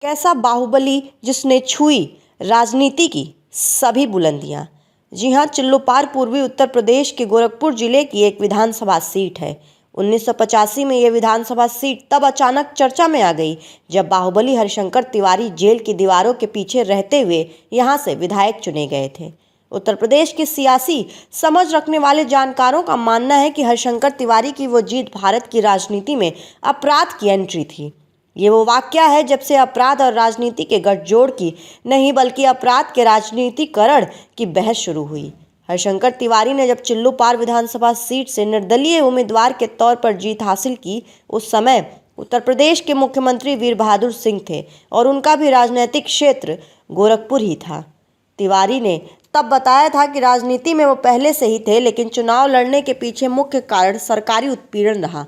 कैसा बाहुबली जिसने छुई राजनीति की सभी बुलंदियां। जी हां, चिल्लूपार पूर्वी उत्तर प्रदेश के गोरखपुर जिले की एक विधानसभा सीट है। 1985 में यह विधानसभा सीट तब अचानक चर्चा में आ गई जब बाहुबली हरिशंकर तिवारी जेल की दीवारों के पीछे रहते हुए यहां से विधायक चुने गए थे। उत्तर प्रदेश की सियासी समझ रखने वाले जानकारों का मानना है कि हरिशंकर तिवारी की वो जीत भारत की राजनीति में अपराध की एंट्री थी। ये वो वाकया है जब से अपराध और राजनीति के गठजोड़ की नहीं बल्कि अपराध के राजनीतिकरण की बहस शुरू हुई। हरिशंकर तिवारी ने जब चिल्लूपार विधानसभा सीट से निर्दलीय उम्मीदवार के तौर पर जीत हासिल की, उस समय उत्तर प्रदेश के मुख्यमंत्री वीर बहादुर सिंह थे और उनका भी राजनीतिक क्षेत्र गोरखपुर ही था। तिवारी ने तब बताया था कि राजनीति में वो पहले से ही थे, लेकिन चुनाव लड़ने के पीछे मुख्य कारण सरकारी उत्पीड़न रहा।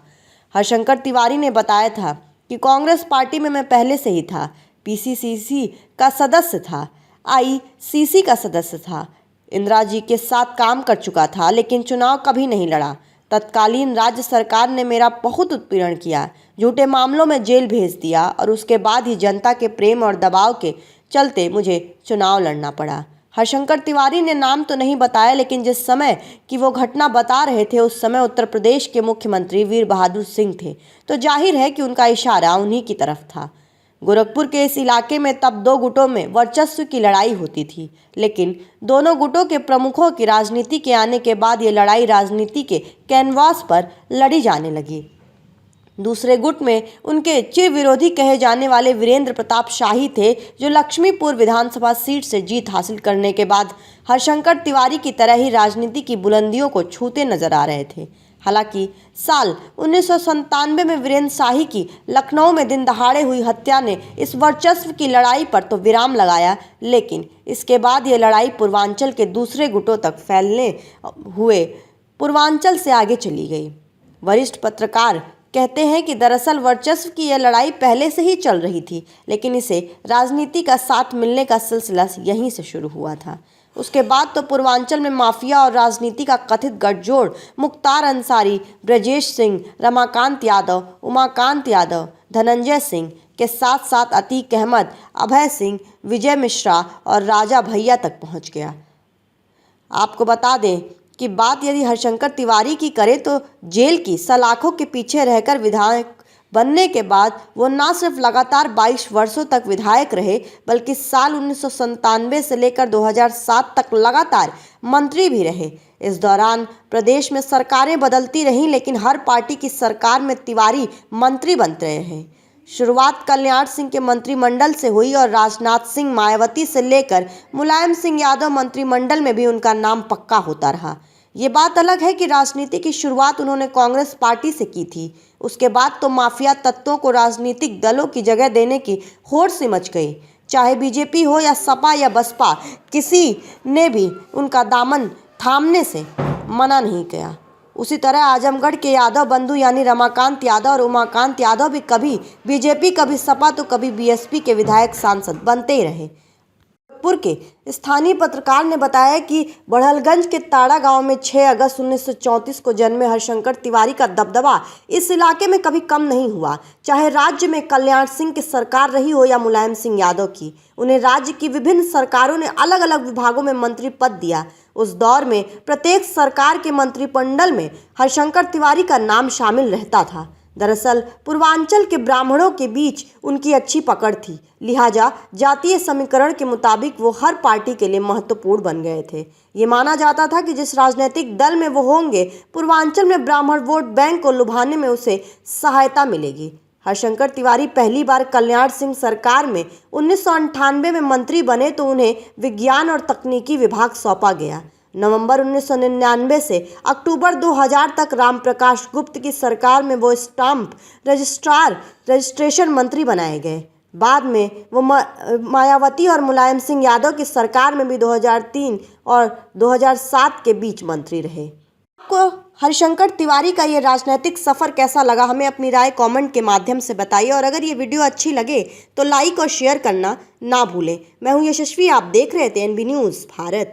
हरिशंकर तिवारी ने बताया था कि कांग्रेस पार्टी में मैं पहले से ही था, पीसीसीसी का सदस्य था, आईसीसी का सदस्य था, इंदिरा जी के साथ काम कर चुका था, लेकिन चुनाव कभी नहीं लड़ा। तत्कालीन राज्य सरकार ने मेरा बहुत उत्पीड़न किया, झूठे मामलों में जेल भेज दिया और उसके बाद ही जनता के प्रेम और दबाव के चलते मुझे चुनाव लड़ना पड़ा। हरिशंकर तिवारी ने नाम तो नहीं बताया, लेकिन जिस समय की वो घटना बता रहे थे उस समय उत्तर प्रदेश के मुख्यमंत्री वीर बहादुर सिंह थे, तो जाहिर है कि उनका इशारा उन्हीं की तरफ था। गोरखपुर के इस इलाके में तब दो गुटों में वर्चस्व की लड़ाई होती थी, लेकिन दोनों गुटों के प्रमुखों की राजनीति के आने के बाद ये लड़ाई राजनीति के कैनवास पर लड़ी जाने लगी। दूसरे गुट में उनके चिर विरोधी कहे जाने वाले वीरेंद्र प्रताप शाही थे, जो लक्ष्मीपुर विधानसभा सीट से जीत हासिल करने के बाद हरिशंकर तिवारी की तरह ही राजनीति की बुलंदियों को छूते नजर आ रहे थे। हालांकि साल 1997 में वीरेंद्र शाही की लखनऊ में दिन दहाड़े हुई हत्या ने इस वर्चस्व की लड़ाई पर तो विराम लगाया, लेकिन इसके बाद ये लड़ाई पूर्वांचल के दूसरे गुटों तक फैलने हुए पूर्वांचल से आगे चली गई। वरिष्ठ पत्रकार कहते हैं कि दरअसल वर्चस्व की यह लड़ाई पहले से ही चल रही थी, लेकिन इसे राजनीति का साथ मिलने का सिलसिला यहीं से शुरू हुआ था। उसके बाद तो पूर्वांचल में माफिया और राजनीति का कथित गठजोड़ मुख्तार अंसारी, ब्रजेश सिंह, रमाकांत यादव, उमाकांत यादव, धनंजय सिंह के साथ साथ अतीक अहमद, अभय सिंह, विजय मिश्रा और राजा भैया तक पहुंच गया। आपको बता दें कि बात यदि हरिशंकर तिवारी की करें तो जेल की सलाखों के पीछे रहकर विधायक बनने के बाद वो न सिर्फ लगातार 22 वर्षों तक विधायक रहे, बल्कि साल 1997 से लेकर 2007 तक लगातार मंत्री भी रहे। इस दौरान प्रदेश में सरकारें बदलती रहीं, लेकिन हर पार्टी की सरकार में तिवारी मंत्री बनते रहे। शुरुआत कल्याण सिंह के मंत्रिमंडल से हुई और राजनाथ सिंह, मायावती से लेकर मुलायम सिंह यादव मंत्रिमंडल में भी उनका नाम पक्का होता रहा। ये बात अलग है कि राजनीति की शुरुआत उन्होंने कांग्रेस पार्टी से की थी। उसके बाद तो माफिया तत्वों को राजनीतिक दलों की जगह देने की होड़ सी मच गई। चाहे बीजेपी हो या सपा या बसपा, किसी ने भी उनका दामन थामने से मना नहीं किया। उसी तरह आजमगढ़ के यादव बंधु यानी रमाकांत यादव और उमाकांत यादव भी कभी बीजेपी, कभी सपा तो कभी बीएसपी के विधायक सांसद बनते ही रहे। गोरखपुर के स्थानीय पत्रकार ने बताया कि बड़हलगंज के ताड़ा गांव में 6 अगस्त 1934 को जन्मे हरिशंकर तिवारी का दबदबा इस इलाके में कभी कम नहीं हुआ। चाहे राज्य में कल्याण सिंह की सरकार रही हो या मुलायम सिंह यादव की, उन्हें राज्य की विभिन्न सरकारों ने अलग अलग विभागों में मंत्री पद दिया। उस दौर में प्रत्येक सरकार के मंत्रिमंडल में हरिशंकर तिवारी का नाम शामिल रहता था। दरअसल पूर्वांचल के ब्राह्मणों के बीच उनकी अच्छी पकड़ थी, लिहाजा जातीय समीकरण के मुताबिक वो हर पार्टी के लिए महत्वपूर्ण बन गए थे। ये माना जाता था कि जिस राजनीतिक दल में वो होंगे, पूर्वांचल में ब्राह्मण वोट बैंक को लुभाने में उसे सहायता मिलेगी। हरिशंकर तिवारी पहली बार कल्याण सिंह सरकार में 1998 में मंत्री बने तो उन्हें विज्ञान और तकनीकी विभाग सौंपा गया। नवंबर 1999 से अक्टूबर 2000 तक रामप्रकाश गुप्त की सरकार में वो स्टाम्प रजिस्ट्रेशन मंत्री बनाए गए। बाद में वो मायावती और मुलायम सिंह यादव की सरकार में भी 2003 और 2007 के बीच मंत्री रहे। आपको हरिशंकर तिवारी का ये राजनीतिक सफ़र कैसा लगा, हमें अपनी राय कमेंट के माध्यम से बताइए और अगर ये वीडियो अच्छी लगे तो लाइक और शेयर करना ना भूलें। मैं हूँ यशस्वी, आप देख रहे थे एनबी न्यूज़ भारत।